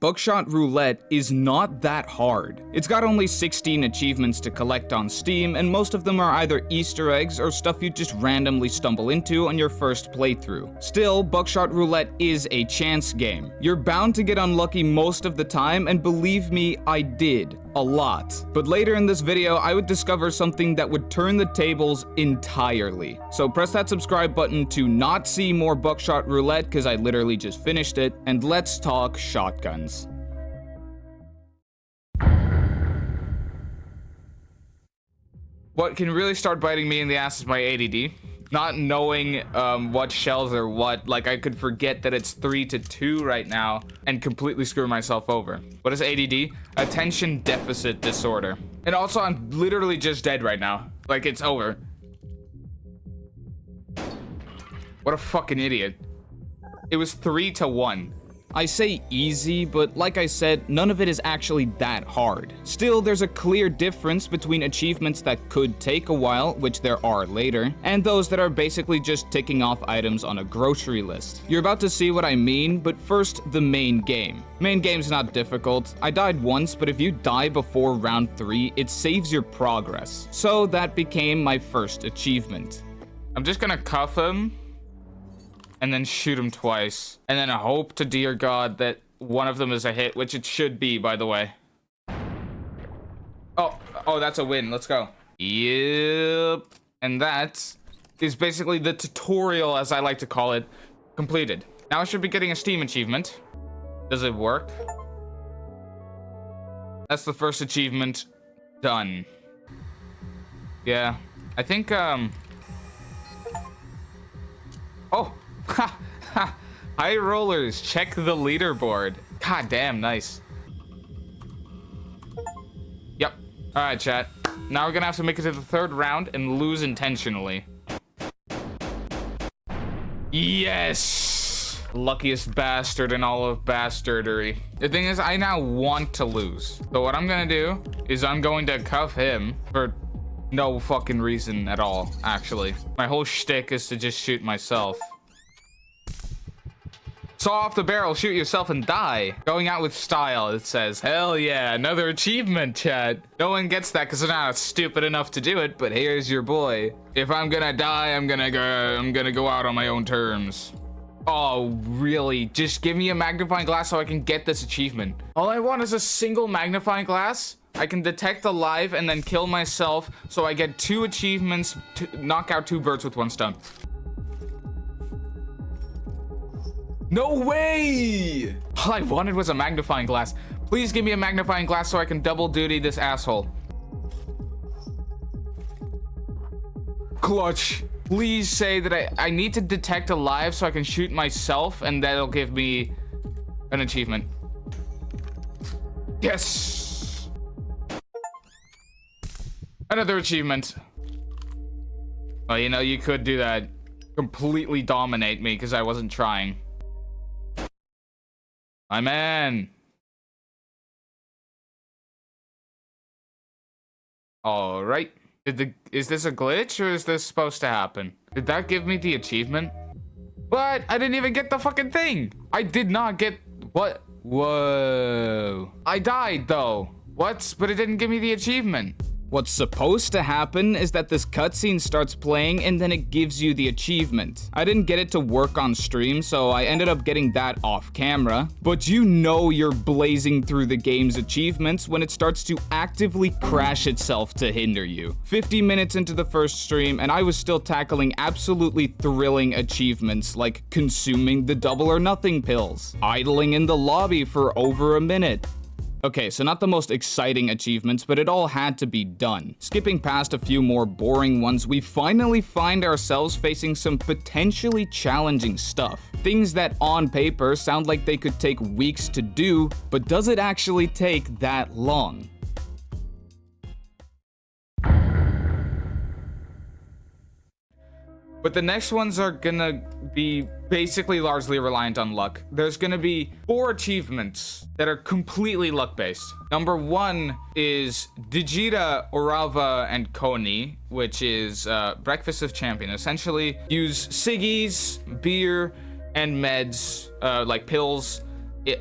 Buckshot Roulette is not that hard. It's got only 16 achievements to collect on Steam, and most of them are either Easter eggs or stuff you just randomly stumble into on your first playthrough. Still, Buckshot Roulette is a chance game. You're bound to get unlucky most of the time, and believe me, I did. A lot. But later in this video, I would discover something that would turn the tables entirely. So press that subscribe button to not see more Buckshot Roulette, because I literally just finished it, and let's talk shotguns. What can really start biting me in the ass is my ADD. Not knowing what shells are what. Like, I could forget that it's 3-2 right now and completely screw myself over. What is ADD? Attention Deficit Disorder. And also, I'm literally just dead right now. Like, it's over. What a fucking idiot. It was 3-1. I say easy, but like I said, none of it is actually that hard. Still, there's a clear difference between achievements that could take a while, which there are later, and those that are basically just ticking off items on a grocery list. You're about to see what I mean, but first, the main game. Main game's not difficult. I died once, but if you die before round 3, it saves your progress. So that became my first achievement. I'm just gonna cuff him and then shoot him twice. And then I hope to dear God that one of them is a hit, which it should be, by the way. Oh, that's a win. Let's go. Yep. And that is basically the tutorial, as I like to call it, completed. Now I should be getting a Steam achievement. Does it work? That's the first achievement done. Yeah. I think, oh! Ha! Ha! High rollers, check the leaderboard. God damn, nice. Yep. Alright, chat. Now we're gonna have to make it to the third round and lose intentionally. Yes! Luckiest bastard in all of bastardery. The thing is, I now want to lose. So what I'm gonna do is I'm going to cuff him for no fucking reason at all, actually. My whole shtick is to just shoot myself. Saw off the barrel, shoot yourself and die. Going out with style, it says. Hell yeah, another achievement, chat. No one gets that because they're not stupid enough to do it, but here's your boy. If I'm gonna die, I'm gonna go out on my own terms. Oh, really? Just give me a magnifying glass so I can get this achievement. All I want is a single magnifying glass. I can detect alive and then kill myself, so I get 2 achievements to knock out 2 birds with 1 stone. No way! All I wanted was a magnifying glass. Please give me a magnifying glass so I can double duty this asshole. Clutch. Please say that I need to detect alive so I can shoot myself, and that'll give me an achievement. Yes! Another achievement. Well, you know, you could do that. Completely dominate me because I wasn't trying. My man. All right. Is this a glitch or is this supposed to happen? Did that give me the achievement? What? I didn't even get the fucking thing. I did not get what? Whoa. I died though. What? But it didn't give me the achievement. What's supposed to happen is that this cutscene starts playing and then it gives you the achievement. I didn't get it to work on stream, so I ended up getting that off camera. But you know you're blazing through the game's achievements when it starts to actively crash itself to hinder you. 50 minutes into the first stream, and I was still tackling absolutely thrilling achievements like consuming the double or nothing pills, idling in the lobby for over a minute. Okay, so not the most exciting achievements, but it all had to be done. Skipping past a few more boring ones, we finally find ourselves facing some potentially challenging stuff. Things that on paper sound like they could take weeks to do, but does it actually take that long? But the next ones are gonna be basically largely reliant on luck. There's gonna be 4 achievements that are completely luck-based. Number 1 is Digita, Orava, and Koni, which is Breakfast of Champion. Essentially, use ciggies, beer, and meds, like pills,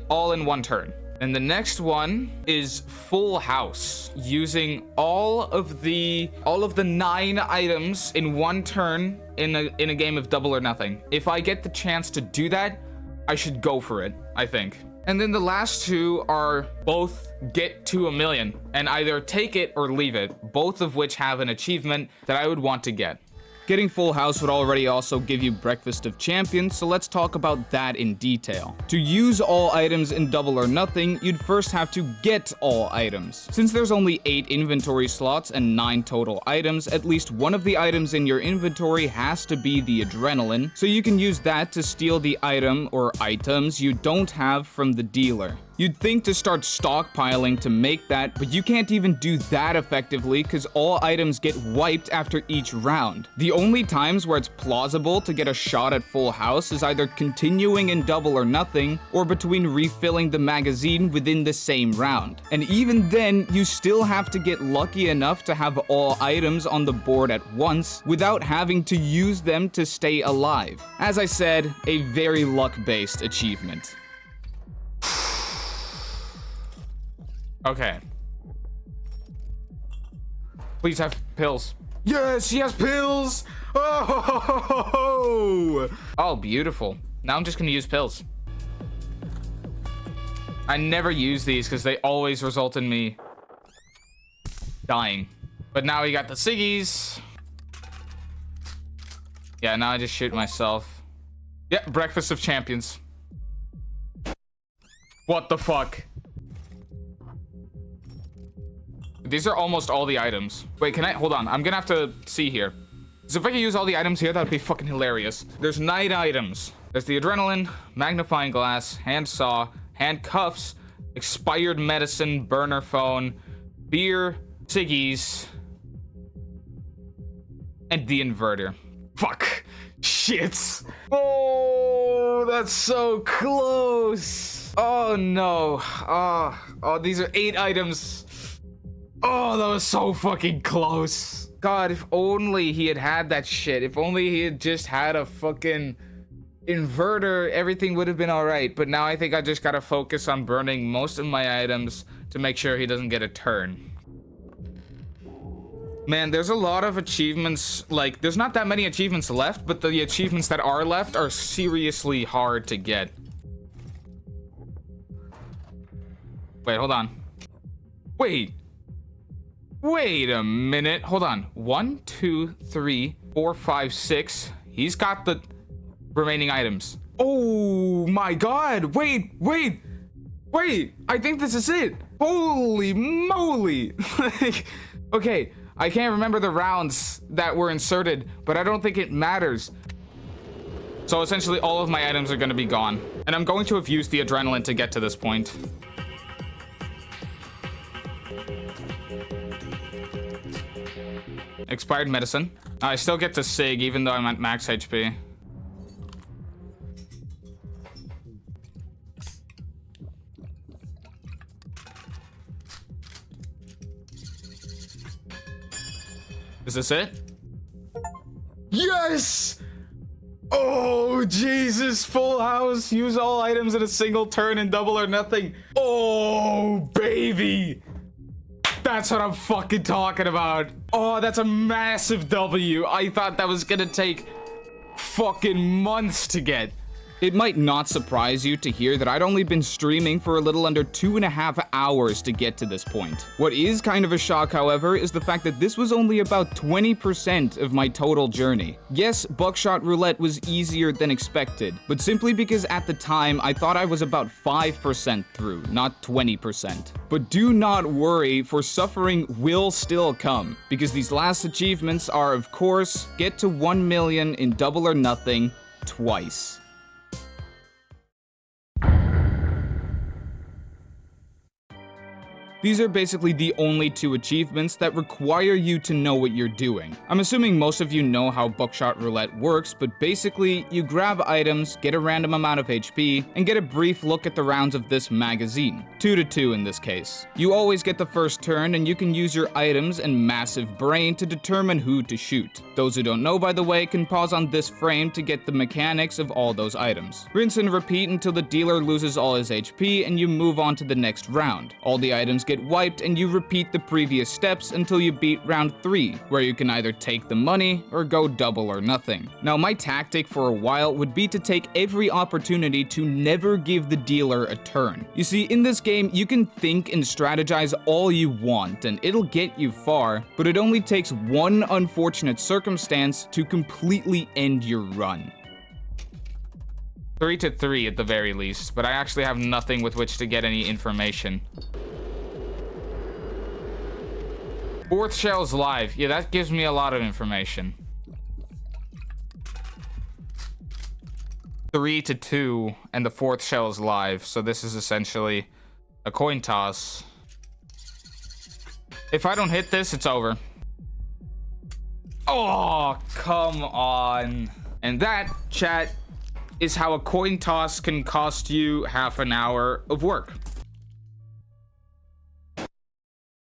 all in one turn. And the next one is Full House, using all of the 9 items in one turn in a game of Double or Nothing. If I get the chance to do that, I should go for it, I think. And then the last 2 are both get to 1 million and either take it or leave it, both of which have an achievement that I would want to get. Getting Full House would already also give you Breakfast of Champions, so let's talk about that in detail. To use all items in Double or Nothing, you'd first have to get all items. Since there's only 8 inventory slots and 9 total items, at least one of the items in your inventory has to be the adrenaline, so you can use that to steal the item or items you don't have from the dealer. You'd think to start stockpiling to make that, but you can't even do that effectively because all items get wiped after each round. The only times where it's plausible to get a shot at Full House is either continuing in Double or Nothing or between refilling the magazine within the same round. And even then, you still have to get lucky enough to have all items on the board at once without having to use them to stay alive. As I said, a very luck-based achievement. Okay. Please have pills. Yes, he has pills! Oh, beautiful. Now I'm just gonna use pills. I never use these because they always result in me dying. But now we got the ciggies. Yeah, now I just shoot myself. Yeah, Breakfast of Champions. What the fuck? These are almost all the items. Wait, can I? Hold on. I'm gonna have to see here. So if I can use all the items here, that'd be fucking hilarious. There's 9 items. There's the adrenaline, magnifying glass, hand saw, handcuffs, expired medicine, burner phone, beer, ciggies, and the inverter. Fuck. Shit. Oh, that's so close. Oh no. Oh, these are 8 items. Oh, that was so fucking close. God, if only he had that shit. If only he had just had a fucking inverter, everything would have been alright. But now I think I just gotta focus on burning most of my items to make sure he doesn't get a turn. Man, there's a lot of achievements. Like, there's not that many achievements left, but the achievements that are left are seriously hard to get. Wait, hold on. Wait a minute. Hold on. 1, 2, 3, 4, 5, 6. He's got the remaining items. Oh my god. Wait. I think this is it. Holy moly. Okay, I can't remember the rounds that were inserted, but I don't think it matters. So essentially all of my items are going to be gone. And I'm going to have used the adrenaline to get to this point. Expired medicine. I still get to sig even though I'm at max HP. Is this it? Yes! Oh, Jesus. Full House. Use all items in a single turn in Double or Nothing. Oh, baby. That's what I'm fucking talking about. Oh, that's a massive W. I thought that was gonna take fucking months to get. It might not surprise you to hear that I'd only been streaming for a little under 2.5 hours to get to this point. What is kind of a shock, however, is the fact that this was only about 20% of my total journey. Yes, Buckshot Roulette was easier than expected, but simply because at the time I thought I was about 5% through, not 20%. But do not worry, for suffering will still come, because these last achievements are, of course, get to 1 million in Double or Nothing twice. These are basically the only 2 achievements that require you to know what you're doing. I'm assuming most of you know how Buckshot Roulette works, but basically, you grab items, get a random amount of HP, and get a brief look at the rounds of this magazine. 2 to 2 in this case. You always get the first turn, and you can use your items and massive brain to determine who to shoot. Those who don't know, by the way, can pause on this frame to get the mechanics of all those items. Rinse and repeat until the dealer loses all his HP and you move on to the next round. All the items get wiped and you repeat the previous steps until you beat round 3, where you can either take the money or go double or nothing. Now my tactic for a while would be to take every opportunity to never give the dealer a turn. You see, in this game you can think and strategize all you want and it'll get you far, but it only takes one unfortunate circumstance to completely end your run. 3 to 3 at the very least, but I actually have nothing with which to get any information. 4th shell's live. Yeah, that gives me a lot of information. 3 to 2, and the 4th shell is live, so this is essentially a coin toss. If I don't hit this, it's over. Oh, come on. And that, chat, is how a coin toss can cost you half an hour of work.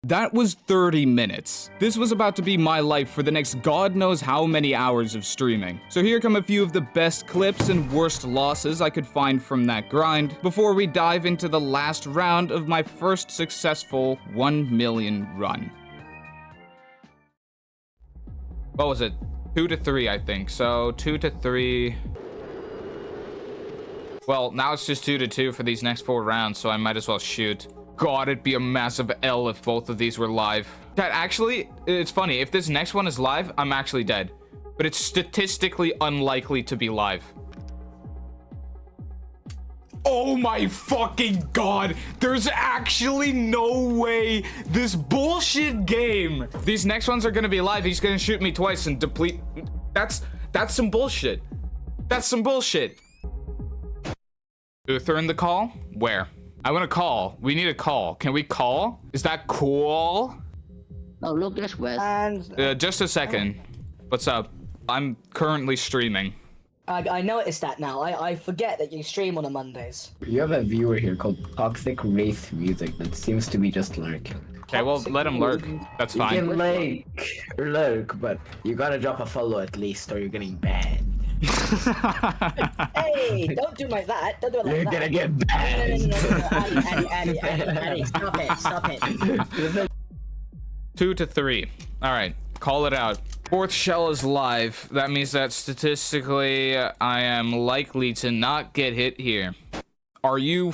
That was 30 minutes. This was about to be my life for the next god knows how many hours of streaming. So here come a few of the best clips and worst losses I could find from that grind before we dive into the last round of my first successful 1 million run. What was it? 2 to 3, I think. So 2 to 3. Well, now it's just 2 to 2 for these next 4 rounds, so I might as well shoot. God, it'd be a massive L if both of these were live. Chat, actually, it's funny. If this next one is live, I'm actually dead. But it's statistically unlikely to be live. Oh my fucking God. There's actually no way this bullshit game. These next ones are gonna be live. He's gonna shoot me twice and deplete. That's some bullshit. That's some bullshit. Uther in the call? Where? I want to call. We need a call. Can we call? Is that cool? Oh, look, there's Wes. Just a second. What's up? I'm currently streaming. I noticed that now. I forget that you stream on the Mondays. You have a viewer here called Toxic Race Music that seems to be just lurking. Okay, well, let him lurk. That's fine. You can lurk, but you gotta drop a follow at least or you're getting banned. Hey, don't do like that. Don't do it like You're that. gonna get banned. No. Addy, stop it. 2 to 3. All right, call it out. 4th shell is live. That means that statistically, I am likely to not get hit here. Are you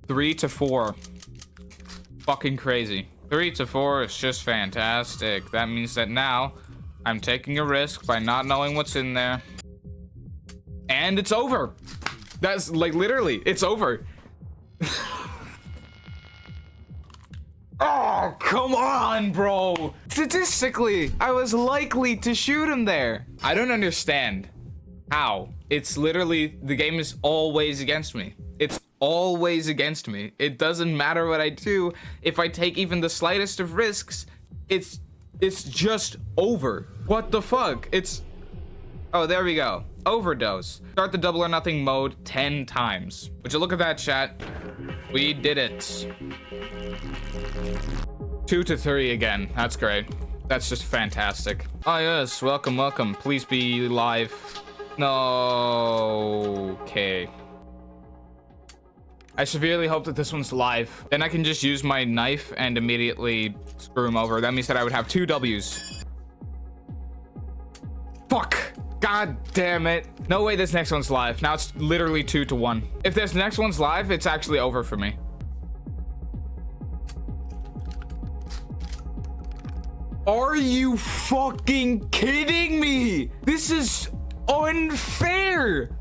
3 to 4. Fucking crazy. 3 to 4 is just fantastic. That means that now I'm taking a risk by not knowing what's in there. And it's over. That's like literally, it's over. Oh, come on, bro. Statistically, I was likely to shoot him there. I don't understand how. It's literally, the game is always against me. It's always against me. It doesn't matter what I do. If I take even the slightest of risks, it's just over. What the fuck? Oh, there we go. Overdose. Start the double or nothing mode 10 times. Would you look at that, chat? We did it. 2 to 3 again. That's great. That's just fantastic. Oh yes, welcome. Please be live. No. Okay. I severely hope that this one's live. Then I can just use my knife and immediately screw him over. That means that I would have 2 W's. Fuck. God damn it. No way this next one's live. Now it's literally 2 to 1. If this next one's live, it's actually over for me. Are you fucking kidding me? This is unfair.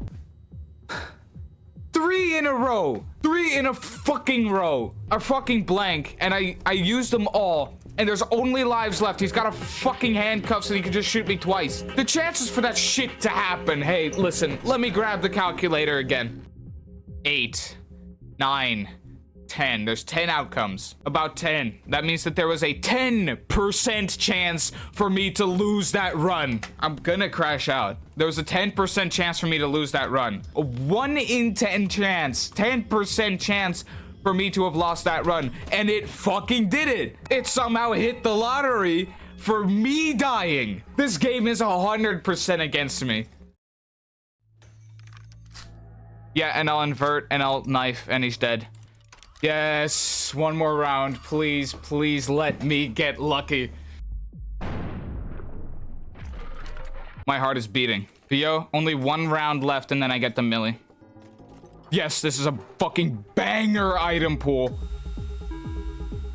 3 in a row. 3 in a fucking row. A fucking blank. And I used them all. And there's only lives left. He's got a fucking handcuff so he can just shoot me twice. The chances for that shit to happen. Hey, listen. Let me grab the calculator again. 8, 9, 10. There's 10 outcomes. About 10. That means that there was a 10% chance for me to lose that run. I'm gonna crash out. There was a 10% chance for me to lose that run. A 1 in 10 chance. 10% chance for me to have lost that run. And it fucking did it. It somehow hit the lottery for me dying. This game is 100% against me. Yeah, and I'll invert, and I'll knife, and he's dead. Yes, one more round. Please, please let me get lucky. My heart is beating. Theo, only 1 round left, and then I get the milli. Yes, this is a fucking banger item pool.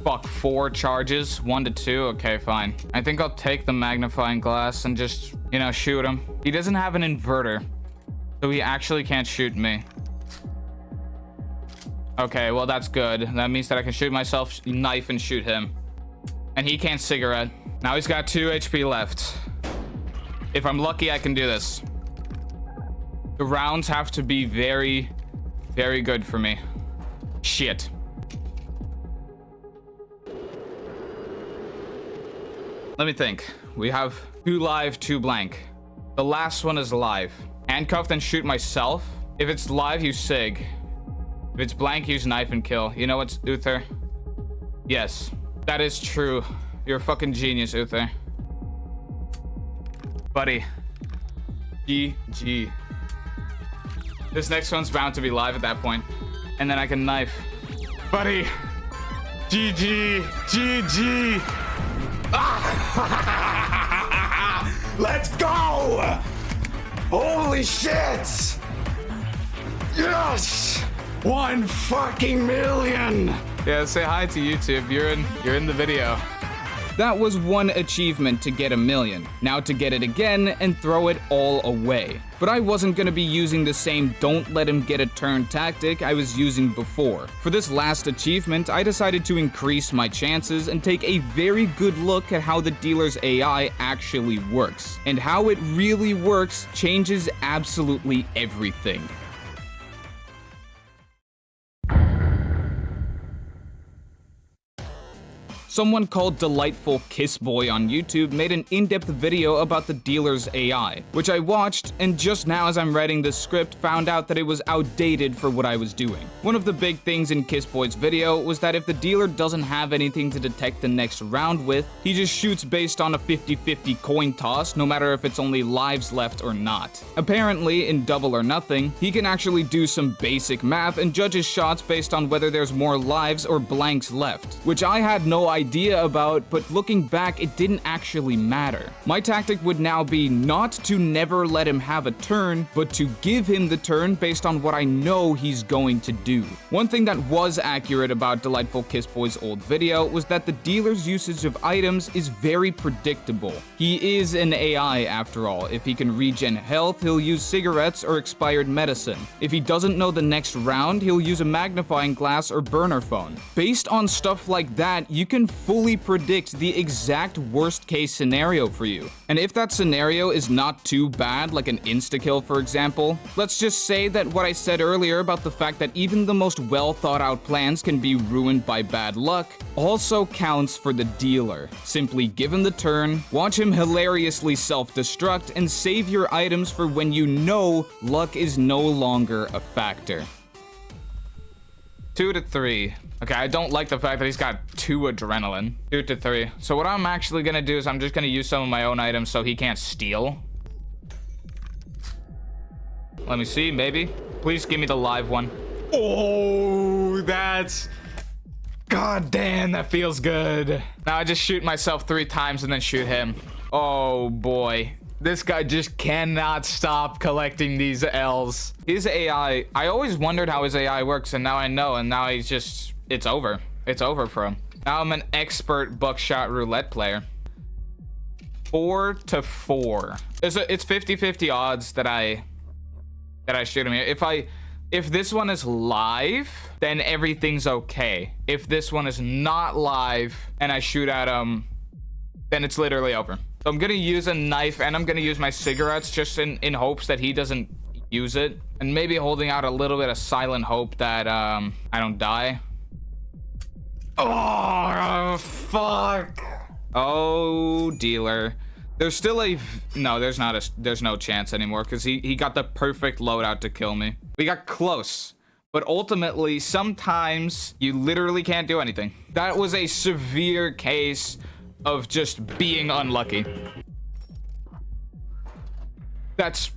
Fuck, 4 charges, 1 to 2. Okay, fine. I think I'll take the magnifying glass and just, you know, shoot him. He doesn't have an inverter, so he actually can't shoot me. Okay, well, that's good. That means that I can shoot myself, knife, and shoot him. And he can't cigarette. Now he's got 2 HP left. If I'm lucky, I can do this. The rounds have to be very, very good for me. Shit. Let me think. We have 2 live, 2 blank. The last one is live. Handcuff, then shoot myself. If it's live, use sig. If it's blank, use knife and kill. You know what's Uther? Yes, that is true. You're a fucking genius, Uther. Buddy. GG. This next one's bound to be live at that point. And then I can knife. Buddy. GG. GG. Let's go! Holy shit! Yes! 1 fucking million! Yeah, say hi to YouTube. You're in the video. That was 1 achievement to get 1 million. Now to get it again and throw it all away. But I wasn't gonna be using the same don't let him get a turn tactic I was using before. For this last achievement, I decided to increase my chances and take a very good look at how the dealer's AI actually works. And how it really works changes absolutely everything. Someone called Delightful Kiss Boy on YouTube made an in-depth video about the dealer's AI, which I watched, and just now as I'm writing this script found out that it was outdated for what I was doing. One of the big things in Kiss Boy's video was that if the dealer doesn't have anything to detect the next round with, he just shoots based on a 50-50 coin toss, no matter if it's only lives left or not. Apparently, in Double or Nothing, he can actually do some basic math and judge his shots based on whether there's more lives or blanks left, which I had no idea about, but looking back, it didn't actually matter. My tactic would now be not to never let him have a turn, but to give him the turn based on what I know he's going to do. One thing that was accurate about Delightful Kiss Boy's old video was that the dealer's usage of items is very predictable. He is an AI after all. If he can regen health, he'll use cigarettes or expired medicine. If he doesn't know the next round, he'll use a magnifying glass or burner phone. Based on stuff like that, you can fully predict the exact worst case scenario for you. And if that scenario is not too bad, like an insta-kill for example, let's just say that what I said earlier about the fact that even the most well thought out plans can be ruined by bad luck also counts for the dealer. Simply give him the turn, watch him hilariously self-destruct, and save your items for when you know luck is no longer a factor. 2 to 3. Okay, I don't like the fact that he's got 2 adrenaline. 2 to 3. So what I'm actually gonna do is I'm just gonna use some of my own items so he can't steal. Let me see, maybe. Please give me the live one. Oh, that's... God damn, that feels good. Now I just shoot myself 3 times and then shoot him. Oh boy. This guy just cannot stop collecting these L's. His AI, I always wondered how his AI works, and now I know, and now he's just, it's over. It's over for him. Now I'm an expert Buckshot Roulette player. 4 to 4. It's 50-50 odds that I shoot him here. If this one is live, then everything's okay. If this one is not live and I shoot at him, then it's literally over. So I'm gonna use a knife and I'm gonna use my cigarettes just in hopes that he doesn't use it. And maybe holding out a little bit of silent hope that I don't die. Oh, fuck. Oh, dealer. There's still no, there's no chance anymore because he got the perfect loadout to kill me. We got close, but ultimately sometimes you literally can't do anything. That was a severe case of just being unlucky. That's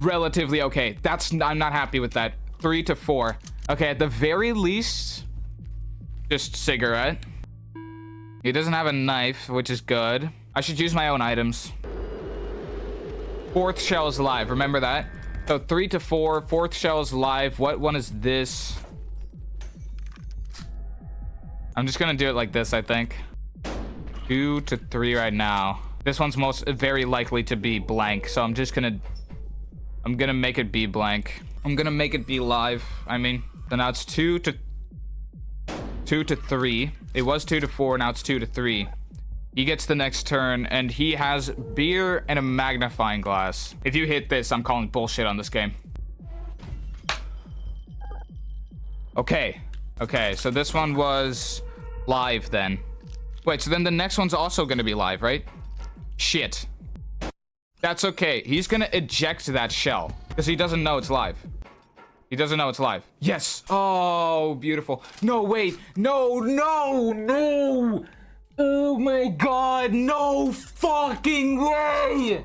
relatively okay. I'm not happy with that. 3 to 4. Okay, at the very least, just cigarette. He doesn't have a knife, which is good. I should use my own items. 4th shell is live. Remember that? So 3 to 4. 4th shell is live. What one is this? I'm just gonna do it like this, I think. 2 to 3 right now. This one's very likely to be blank. So I'm gonna make it be blank. I'm gonna make it be live. I mean, so now it's 2 to 3. It was 2 to 4. Now it's 2 to 3. He gets the next turn, and he has beer and a magnifying glass. If you hit this, I'm calling bullshit on this game. Okay. Okay, so this one was live then. Wait, so then the next one's also gonna be live, right? Shit. That's okay. He's gonna eject that shell, because he doesn't know it's live. He doesn't know it's live. Yes. Oh, beautiful. No, wait. No, no, no. Oh my god, no fucking way!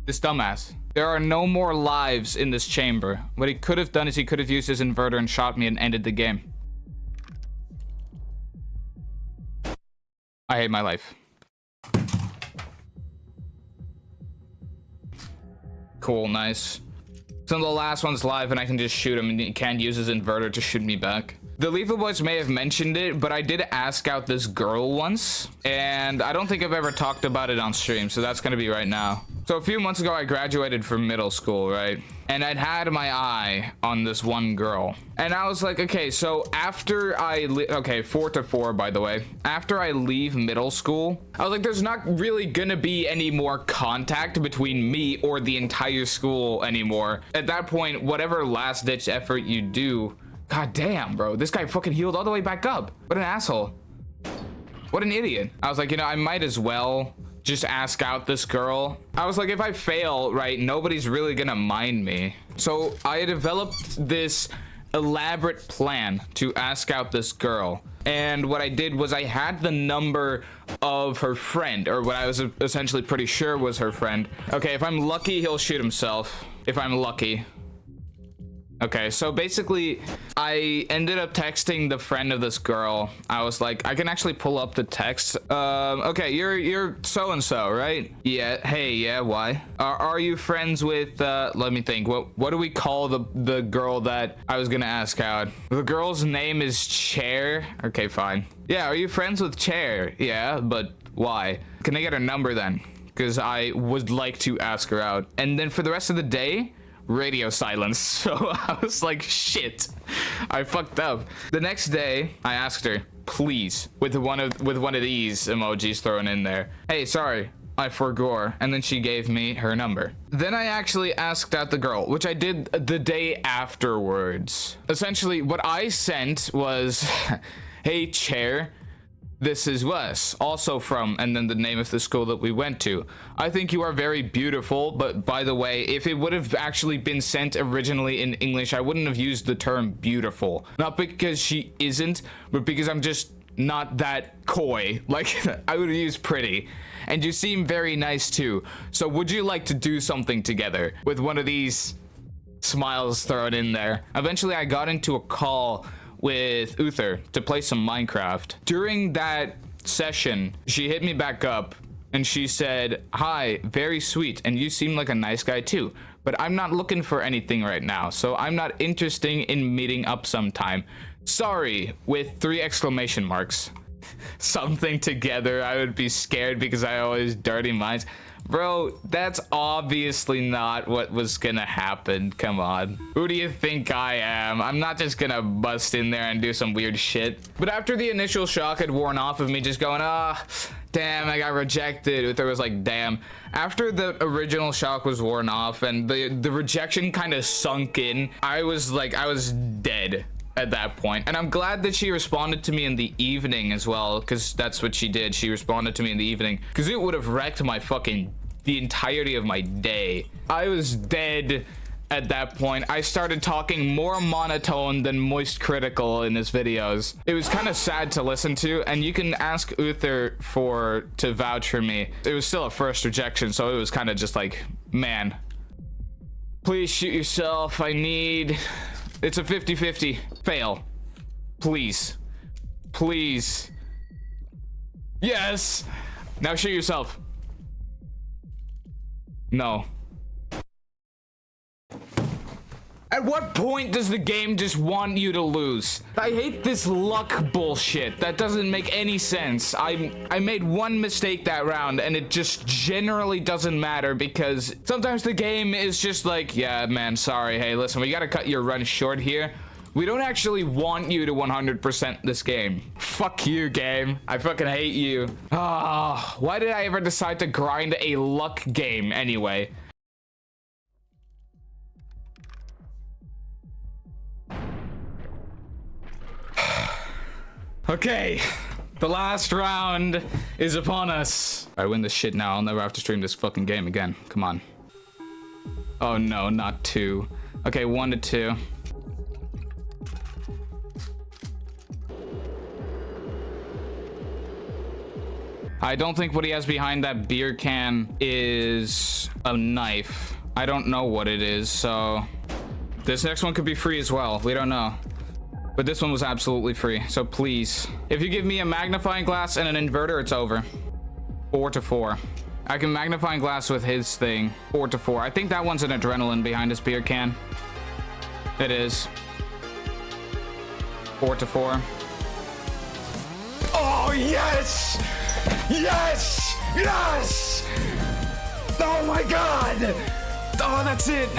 This dumbass. There are no more lives in this chamber. What he could have done is he could have used his inverter and shot me and ended the game. I hate my life. Cool, nice. So the last one's live and I can just shoot him and he can't use his inverter to shoot me back. The Lethal Boys may have mentioned it, but I did ask out this girl once, and I don't think I've ever talked about it on stream, so that's gonna be right now. So a few months ago, I graduated from middle school, right? And I'd had my eye on this one girl. And I was like, okay, so after okay, 4 to 4, by the way. After I leave middle school, I was like, there's not really gonna be any more contact between me or the entire school anymore. At that point, whatever last ditch effort you do, god damn, bro, this guy fucking healed all the way back up. What an asshole. What an idiot. I was like, you know, I might as well just ask out this girl. I was like, if I fail, right, nobody's really gonna mind me. So I developed this elaborate plan to ask out this girl. And what I did was I had the number of her friend, or what I was essentially pretty sure was her friend. Okay, if I'm lucky, he'll shoot himself. If I'm lucky. Okay, so basically, I ended up texting the friend of this girl. I was like, I can actually pull up the text. Okay, you're so-and-so, right? Yeah, hey, yeah, why? Are you friends with, let me think, what do we call the girl that I was gonna ask out? The girl's name is Chair. Okay, fine. Yeah, are you friends with Chair? Yeah, but why? Can I get her number then? Because I would like to ask her out. And then for the rest of the day, radio silence. So I was like, shit, I fucked up. The next day I asked her, please, with one of these emojis thrown in there. Hey, sorry, I forgot. And then she gave me her number. Then I actually asked out the girl, which I did the day afterwards. Essentially what I sent was, hey Chair, this is Wes, also from, and then the name of the school that we went to. I think you are very beautiful, but by the way, if it would have actually been sent originally in English, I wouldn't have used the term beautiful. Not because she isn't, but because I'm just not that coy. Like, I would use pretty. And you seem very nice too. So would you like to do something together? With one of these smiles thrown in there. Eventually I got into a call with Uther to play some Minecraft. During that session, she hit me back up and she said, hi, very sweet, and you seem like a nice guy too, but I'm not looking for anything right now, so I'm not interested in meeting up sometime. Sorry, with 3 exclamation marks. Something together. I would be scared because I always dirty minds. Bro, that's obviously not what was gonna happen. Come on. Who do you think I am? I'm not just gonna bust in there and do some weird shit. But after the initial shock had worn off of me just going, damn, I got rejected. Uther was like, damn. After the original shock was worn off and the rejection kind of sunk in, I was dead at that point. And I'm glad that she responded to me in the evening as well, because that's what she did. She responded to me in the evening, because it would have wrecked the entirety of my day. I was dead at that point. I started talking more monotone than Moist Critical in his videos. It was kind of sad to listen to, and you can ask Uther to vouch for me. It was still a first rejection, so it was kind of just like, man, please shoot yourself. It's a 50-50. Fail. Please. Please. Yes. Now shoot yourself. No. At what point does the game just want you to lose? I hate this luck bullshit. That doesn't make any sense. I made one mistake that round, and it just generally doesn't matter, because sometimes the game is just like, yeah, man, sorry. Hey, listen, we gotta cut your run short here. We don't actually want you to 100% this game. Fuck you, game. I fucking hate you. Ah, why did I ever decide to grind a luck game anyway? Okay, the last round is upon us. I win this shit now. I'll never have to stream this fucking game again. Come on. Oh no, not 2. Okay, 1 to 2. I don't think what he has behind that beer can is a knife. I don't know what it is, so this next one could be free as well. We don't know. But this one was absolutely free, so please. If you give me a magnifying glass and an inverter, it's over. 4 to 4. I can magnifying glass with his thing. 4 to 4. I think that one's an adrenaline behind his beer can. It is. 4 to 4. Oh, yes! Yes! Yes! Oh my god! Oh, that's it!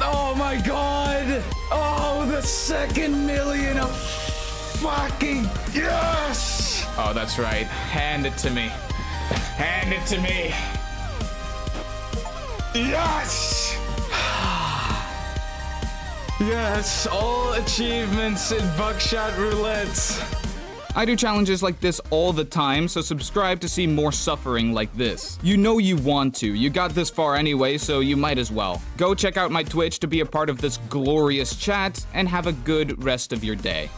Oh my god! Oh, the second million of fucking yes! Oh, that's right. Hand it to me. Hand it to me. Yes! Yes, all achievements in Buckshot Roulette. I do challenges like this all the time, so subscribe to see more suffering like this. You know you want to. You got this far anyway, so you might as well. Go check out my Twitch to be a part of this glorious chat, and have a good rest of your day.